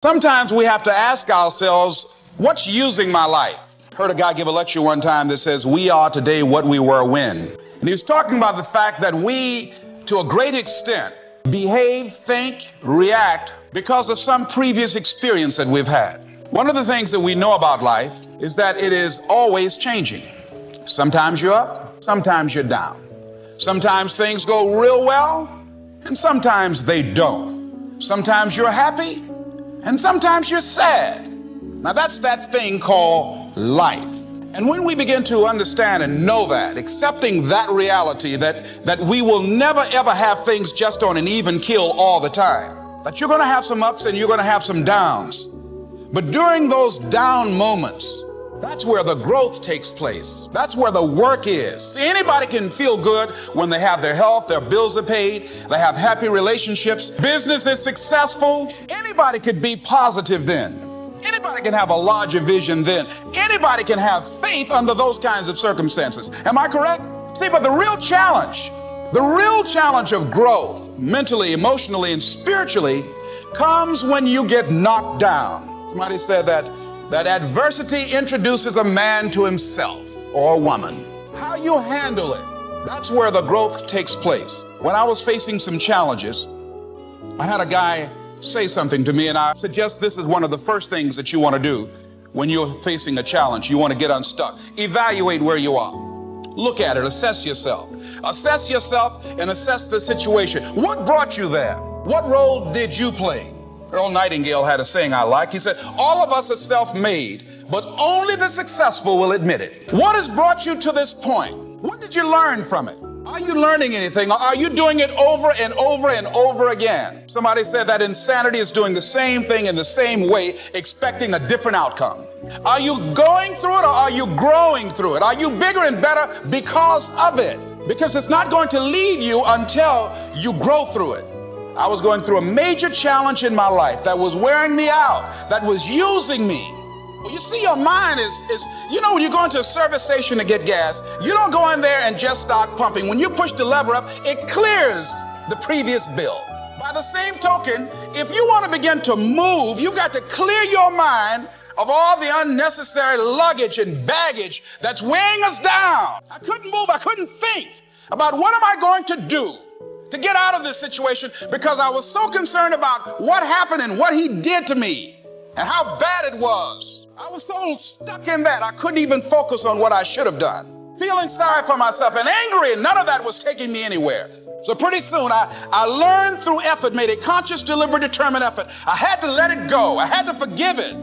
Sometimes we have to ask ourselves, what's using my life? Heard a guy give a lecture one time that says, we are today what we were when. And he was talking about the fact that we, to a great extent, behave, think, react because of some previous experience that we've had. One of the things that we know about life is that it is always changing. Sometimes you're up, sometimes you're down. Sometimes things go real well, and sometimes they don't. Sometimes you're happy, and sometimes you're sad. Now that's that thing called life. And when we begin to understand and know that, accepting that reality that we will never ever have things just on an even keel all the time, that you're going to have some ups and you're going to have some downs. But during those down moments, that's where the growth takes place. That's where the work is. See, anybody can feel good when they have their health, their bills are paid, they have happy relationships, business is successful. Anybody could be positive then. Anybody can have a larger vision then. Anybody can have faith under those kinds of circumstances. Am I correct? See, but the real challenge of growth, mentally, emotionally, and spiritually, comes when you get knocked down. Somebody said that adversity introduces a man to himself or a woman. How you handle it, that's where the growth takes place. When I was facing some challenges, I had a guy say something to me, and I suggest this is one of the first things that you want to do when you're facing a challenge. You want to get unstuck. Evaluate where you are. Look at it. Assess yourself. Assess yourself and assess the situation. What brought you there? What role did you play? Earl Nightingale had a saying I like. He said, all of us are self-made, but only the successful will admit it. What has brought you to this point? What did you learn from it? Are you learning anything? Or are you doing it over and over and over again? Somebody said that insanity is doing the same thing in the same way, expecting a different outcome. Are you going through it or are you growing through it? Are you bigger and better because of it? Because it's not going to leave you until you grow through it. I was going through a major challenge in my life that was wearing me out, that was using me. Well, you see, your mind is when you go into a service station to get gas, you don't go in there and just start pumping. When you push the lever up, it clears the previous bill. By the same token, if you want to begin to move, you've got to clear your mind of all the unnecessary luggage and baggage that's weighing us down. I couldn't move. I couldn't think about what am I going to do to get out of this situation, because I was so concerned about what happened and what he did to me and how bad it was. I was so stuck in that I couldn't even focus on what I should have done. Feeling sorry for myself and angry, and none of that was taking me anywhere. So pretty soon I learned through effort, made a conscious, deliberate, determined effort. I had to let it go. I had to forgive it.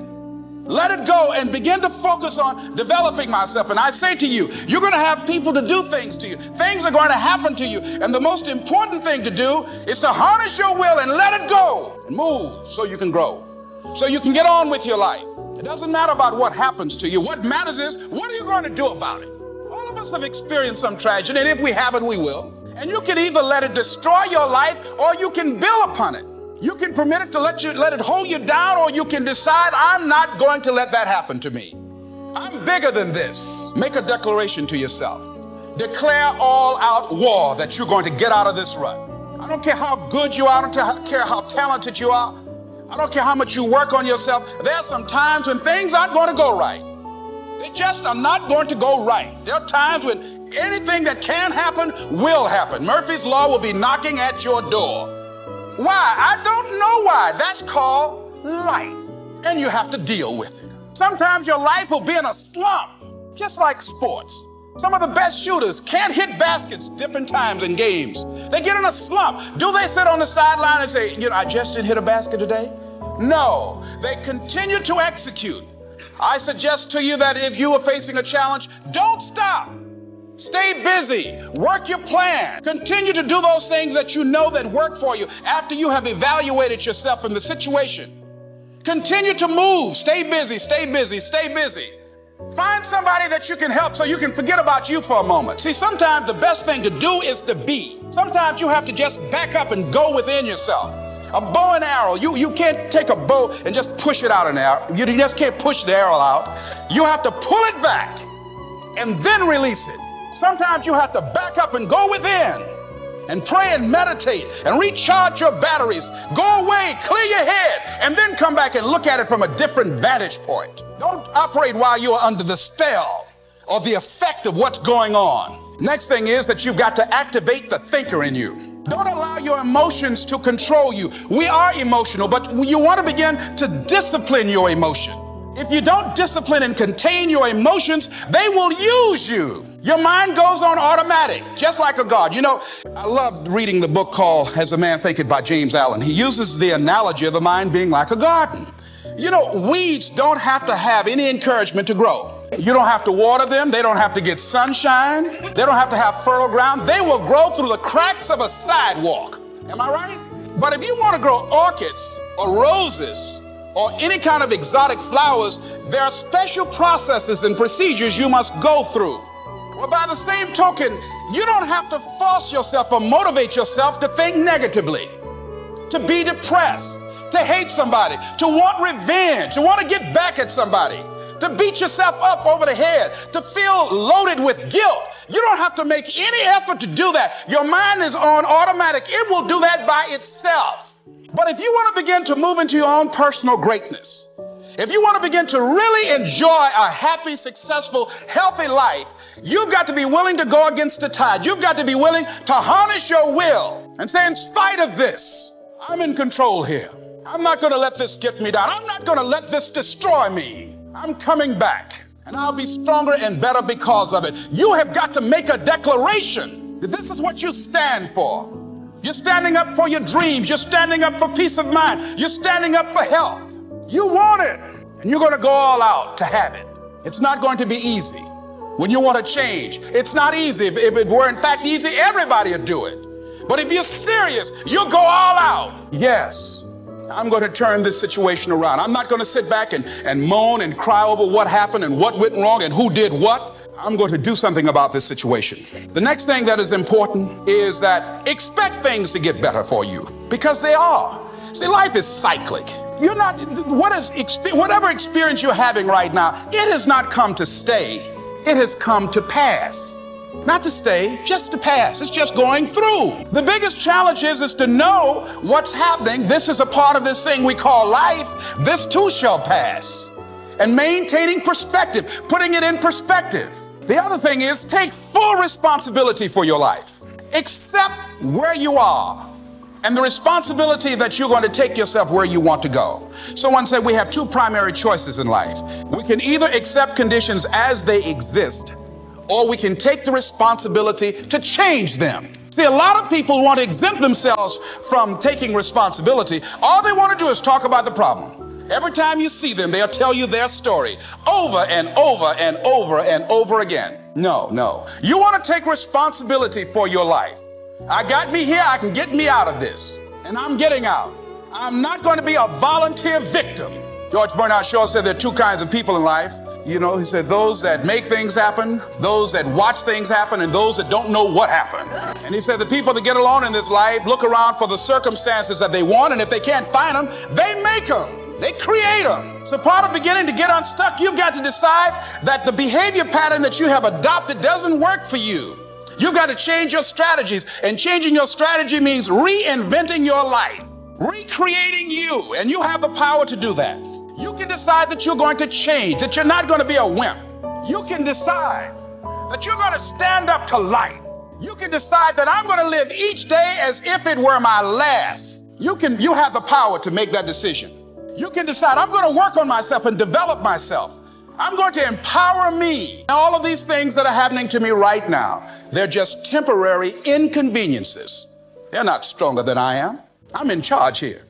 Let it go and begin to focus on developing myself. And I say to you, you're going to have people to do things to you. Things are going to happen to you. And the most important thing to do is to harness your will and let it go and move so you can grow, so you can get on with your life. It doesn't matter about what happens to you. What matters is, what are you going to do about it? All of us have experienced some tragedy, and if we haven't, we will. And you can either let it destroy your life or you can build upon it. You can permit it to let it hold you down, or you can decide, I'm not going to let that happen to me. I'm bigger than this. Make a declaration to yourself. Declare all out war that you're going to get out of this rut. I don't care how good you are. I don't care how talented you are. I don't care how much you work on yourself. There are some times when things aren't going to go right. They just are not going to go right. There are times when anything that can happen will happen. Murphy's Law will be knocking at your door. Why? I don't know why. That's called life. And you have to deal with it. Sometimes your life will be in a slump, just like sports. Some of the best shooters can't hit baskets different times in games. They get in a slump. Do they sit on the sideline and say, I just didn't hit a basket today? No, they continue to execute. I suggest to you that if you are facing a challenge, don't stop. Stay busy. Work your plan. Continue to do those things that you know that work for you after you have evaluated yourself in the situation. Continue to move. Stay busy, stay busy, stay busy. Find somebody that you can help so you can forget about you for a moment. See, sometimes the best thing to do is to be. Sometimes you have to just back up and go within yourself. A bow and arrow, you can't take a bow and just push it out an arrow. You just can't push the arrow out. You have to pull it back and then release it. Sometimes you have to back up and go within and pray and meditate and recharge your batteries. Go away, clear your head, and then come back and look at it from a different vantage point. Don't operate while you are under the spell or the effect of what's going on. Next thing is that you've got to activate the thinker in you. Don't allow your emotions to control you. We are emotional, but you want to begin to discipline your emotion. If you don't discipline and contain your emotions, they will use you. Your mind goes on automatic, just like a guard. You know, I loved reading the book called As a Man Thinketh by James Allen. He uses the analogy of the mind being like a garden. You know, weeds don't have to have any encouragement to grow. You don't have to water them. They don't have to get sunshine. They don't have to have fertile ground. They will grow through the cracks of a sidewalk. Am I right? But if you want to grow orchids or roses or any kind of exotic flowers, there are special processes and procedures you must go through. Well, by the same token, you don't have to force yourself or motivate yourself to think negatively, to be depressed, to hate somebody, to want revenge, to want to get back at somebody, to beat yourself up over the head, to feel loaded with guilt. You don't have to make any effort to do that. Your mind is on automatic. It will do that by itself. But if you want to begin to move into your own personal greatness, if you want to begin to really enjoy a happy, successful, healthy life, you've got to be willing to go against the tide. You've got to be willing to harness your will and say, in spite of this, I'm in control here. I'm not going to let this get me down. I'm not going to let this destroy me. I'm coming back, and I'll be stronger and better because of it. You have got to make a declaration that this is what you stand for. You're standing up for your dreams. You're standing up for peace of mind. You're standing up for health. You want it, and you're going to go all out to have it. It's not going to be easy. When you want to change, it's not easy. If it were in fact easy, everybody would do it. But if you're serious, you'll go all out. Yes, I'm going to turn this situation around. I'm not going to sit back and moan and cry over what happened and what went wrong and who did what. I'm going to do something about this situation. The next thing that is important is that expect things to get better for you, because they are. See, life is cyclic. You're not, whatever experience you're having right now, it has not come to stay. It has come to pass. Not to stay, just to pass. It's just going through. The biggest challenge is to know what's happening. This is a part of this thing we call life. This too shall pass. And maintaining perspective, putting it in perspective. The other thing is take full responsibility for your life. Accept where you are and the responsibility that you're going to take yourself where you want to go. Someone said we have two primary choices in life. We can either accept conditions as they exist, or we can take the responsibility to change them. See, a lot of people want to exempt themselves from taking responsibility. All they want to do is talk about the problem. Every time you see them, they'll tell you their story over and over and over and over again. No. You want to take responsibility for your life. I got me here, I can get me out of this. And I'm getting out. I'm not going to be a volunteer victim. George Bernard Shaw said there are two kinds of people in life. You know, he said those that make things happen, those that watch things happen, and those that don't know what happened. And he said the people that get along in this life look around for the circumstances that they want, and if they can't find them, they make them. They create them. So part of beginning to get unstuck, you've got to decide that the behavior pattern that you have adopted doesn't work for you. You've got to change your strategies, and changing your strategy means reinventing your life, recreating you, and you have the power to do that. You can decide that you're going to change, that you're not going to be a wimp. You can decide that you're going to stand up to life. You can decide that I'm going to live each day as if it were my last. You have the power to make that decision. You can decide I'm going to work on myself and develop myself. I'm going to empower me. All of these things that are happening to me right now, they're just temporary inconveniences. They're not stronger than I am. I'm in charge here.